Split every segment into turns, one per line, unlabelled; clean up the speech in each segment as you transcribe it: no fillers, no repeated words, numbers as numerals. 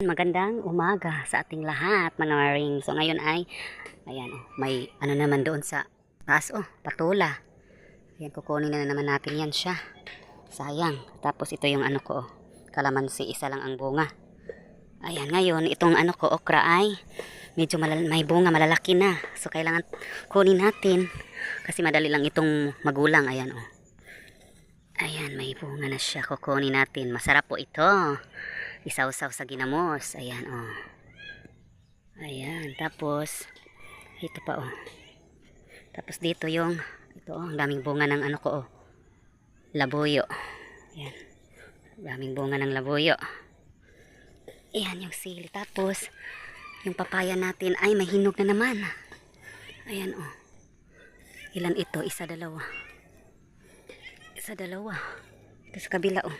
Magandang umaga sa ating lahat mga maring. So ngayon ay, ayan oh, may ano naman doon sa taas oh, patula. Ayan, kukunin na naman natin yan siya. Sayang. Tapos ito yung ano ko oh, kalamansi, isa lang ang bunga. Ayan, ngayon itong ano ko, okra ay medyo may bunga, malalaki na. So kailangan kunin natin kasi madali lang itong magulang. Ayan oh. Ayan, may bunga na siya. Kukunin natin. Masarap po ito. Isaw-saw sa ginamos. Ayan oh. Ayan, tapos ito pa oh. Tapos dito yung ito oh, ang daming bunga ng ano ko oh. Labuyo. Ayan. Daming bunga ng labuyo. Ayan yung sili. Tapos yung papaya natin ay may hinog na naman. Ayan oh. Ilan ito? Isa, dalawa. Isa, dalawa. Ito sa kabila oh.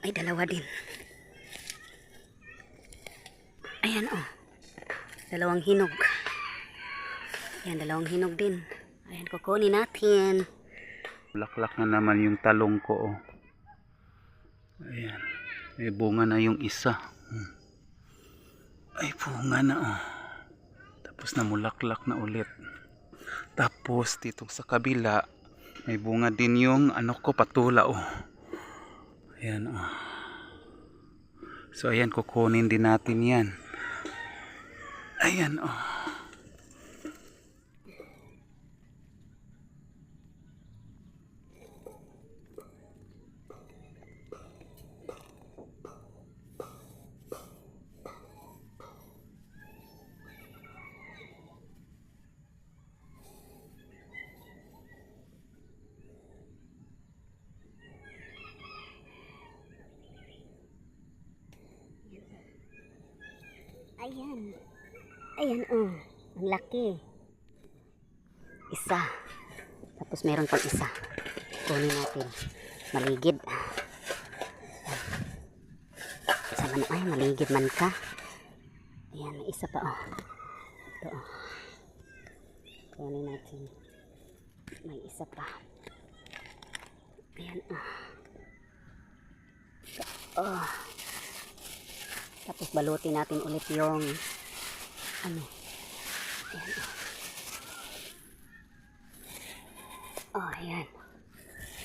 Ay, dalawa din. Ayan oh. Dalawang hinog. Ayan, dalawang hinog din. Ayan, kukunin natin.
Laklak na naman yung talong ko oh. Ayan. May bunga na yung isa. Ay, bunga na oh. Tapos namulaklak na ulit. Tapos dito sa kabila may bunga din yung ano ko, patula oh. Ayan oh. So ayan, kukunin din natin yan. Ayan oh.
Ayan. Ayan oh. Ang laki. Isa. Tapos meron pang isa. Kunin natin. Maligid. Isa man ay maligid man ka. Ayan, may isa pa oh. Ito oh. Kunin natin. May isa pa. Ayan oh. Oh. Tapos balutin natin ulit yung ano. Ayan oh. Oh, ayan.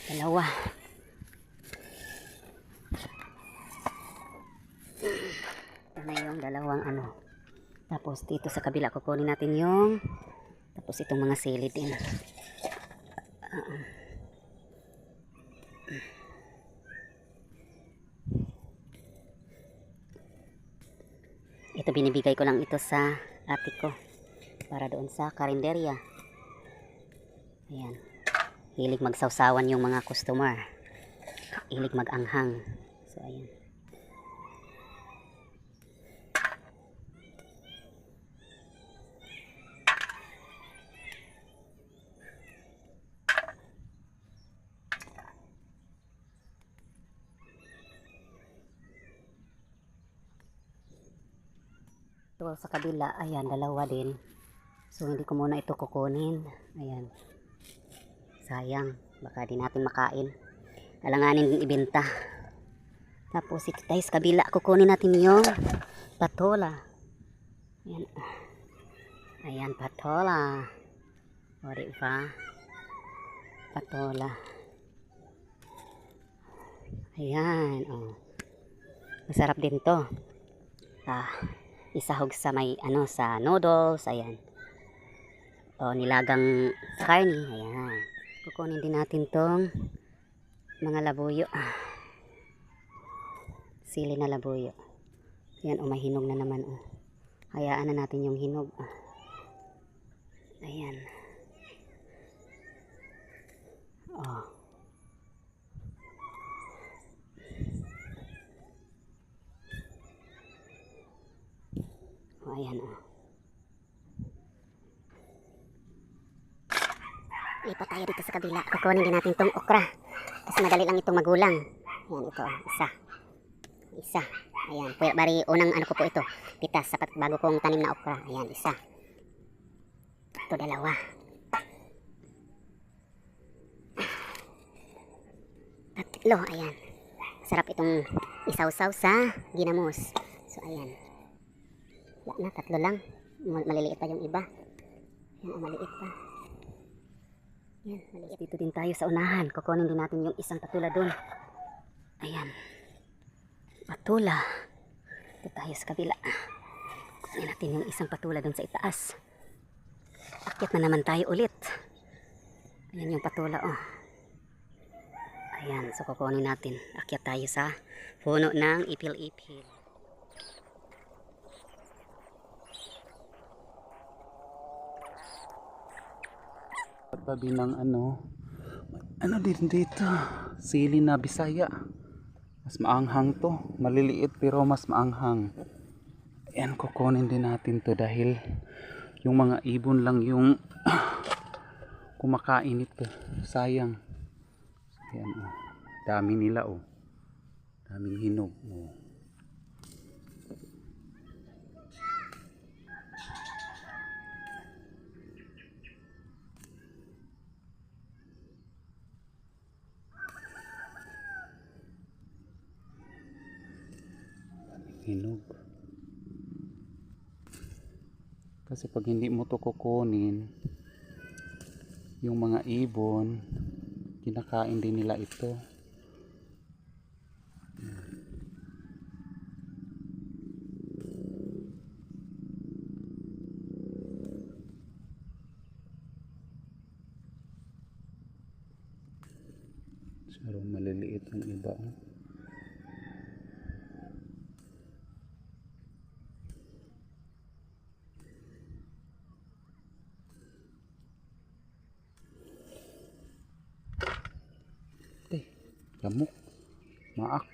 Dalawa. Ito na yung dalawang ano. Tapos dito sa kabila kukunin natin yung tapos itong mga sili din. Ito binibigay ko lang ito sa ate ko para doon sa karinderya. Ayan. Hilig magsawsawan yung mga customer. Hilig mag-anghang. So ayan. So sa kabila, ayan, dalawa din. So hindi ko muna ito kukunin. Ayan. Sayang, baka di natin makain. Alanganin din ibenta. Tapos ito tayo sa kabila, kukunin natin yung patola. Ayan. Ayan, patola. O diba? Patola. Ayan, oh. Masarap din to. Isahog sa may ano, sa noodles, ayan. O nilagang karni, ayan. Kukunin din natin tong mga labuyo. Sili na labuyo. Ayan, may hinog na naman oh. Hayaan na natin yung hinog. Ayan. Oh. Oh, ayan oh. Lipat tayo dito sa kabila. Kukunin din natin tong okra. Kasi madali lang itong magulang. Ayan ito, isa. Isa. Ayan, bari unang ano ko po ito. Pitas, sapat bago kong tanim na okra. Ayan, isa. Ito, dalawa. Tatlo, ayan. Sarap itong isaw-saw sa ginamos. So ayan. Wala na, tatlo lang. Maliliit pa yung iba. Yan, maliit pa. Yan, maliit. Dito din tayo sa unahan. Kukunin din natin yung isang patula dun. Ayan. Patula. Dito tayo sa kabila. Kukunin natin yung isang patula dun sa itaas. Akyat na naman tayo ulit. Ayan yung patula, oh. Ayan, so kukunin natin. Akyat tayo sa puno ng ipil-ipil.
Tabi ng ano din dito, sili na Bisaya. Mas maanghang to, maliliit pero mas maanghang. Ayan, kukunin din natin to dahil yung mga ibon lang yung kumakain ito. Sayang. Ayan, oh. Dami nila, oh. Daming hinog, oh. Hinog. Kasi pag hindi mo to kukunin, yung mga ibon kinakain din nila ito. Pero maliliit yung iba, oh. Lamok, maak,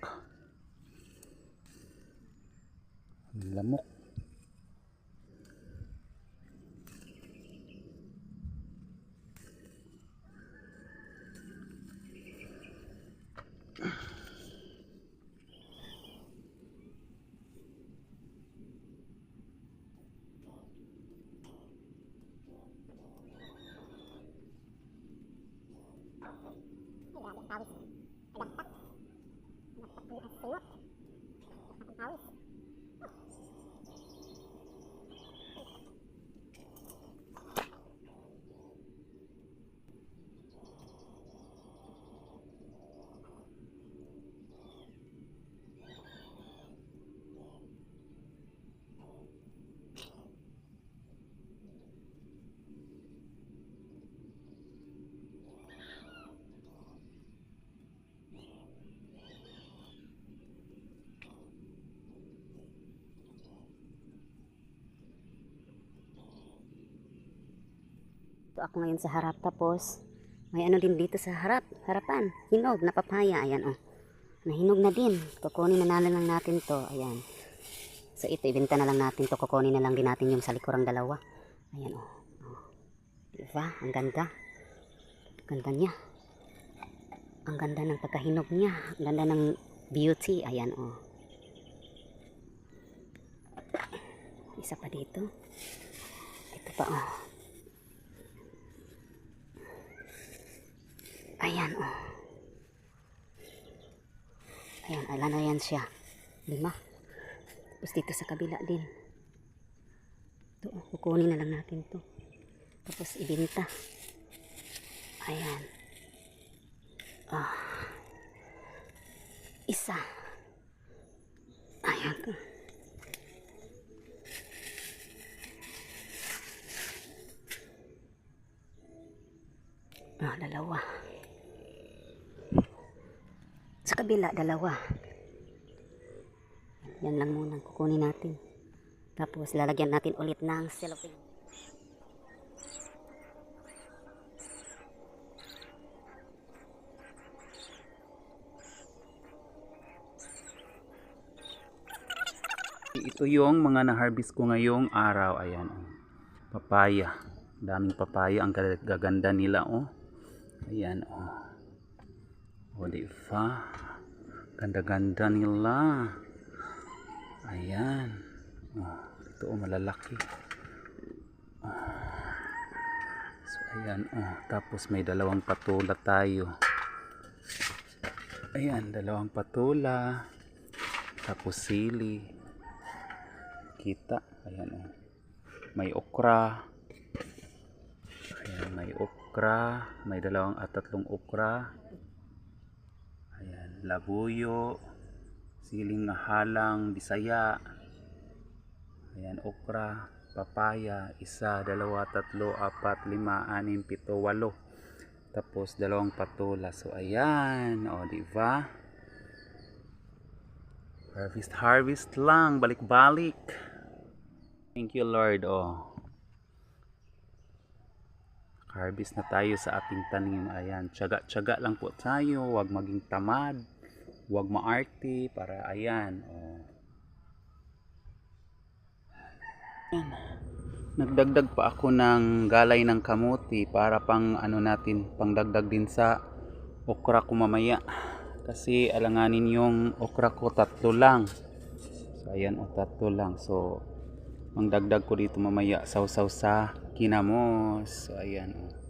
lamok.
Ito ako ngayon sa harap, tapos may ano din dito sa harapan, hinog na papaya. Ayan, oh, nahinog na din. Kukunin na lang natin to. Ayan, so ito ibenta na lang natin to. Kukunin na lang din natin yung sa likurang dalawa. Ayan, oh, diba, ang ganda, ganda niya, ang ganda ng pagkahinog niya, ang ganda ng beauty. Ayan, oh, isa pa dito, ito pa, oh. Ayan, oh. Ayan, ilan na yan siya? 5. Tapos dito sa kabila din. Ito, oh, kukunin na lang natin to. Tapos ibenta. Ayan. Ah. Isa. Ayan. Ah, 2. Sa kabila, 2. Yan lang muna kukunin natin. Tapos lalagyan natin ulit ng cellophane.
Ito yung mga na-harvest ko ngayong araw. Ayan, oh. Papaya. Daming papaya. Ang gaganda nila, oh. Ayan, oh. O, diba? Ganda-ganda nila. Ayan. Oh, ito, oh, malalaki. Oh. So, ayan, oh. Tapos may 2 patula tayo. Ayan, 2 patula. Tapos sili. makita. Ayan oh. May okra. Ayan, may okra. May 2 at 3 okra. Ayan, labuyo. Siling halang bisaya. Ayan, okra, papaya, 1, 2, 3, 4, 5, 6, 7, 8. Tapos 2 patula. So ayan, o di ba? Harvest lang, balik-balik. Thank you Lord, oh. Harvest na tayo sa ating tanim. Ayan, tiyaga-tiyaga lang po tayo, huwag maging tamad, huwag maarte para ayan, oh. Ayan. Nagdagdag pa ako ng galay ng kamuti para pang ano natin, pangdagdag din sa okra ko mamaya. Kasi alanganin yung okra ko 3 lang. So ayan o 3 lang. So mangdagdag ko dito mamaya sausaw sa kinamos. So ayan o.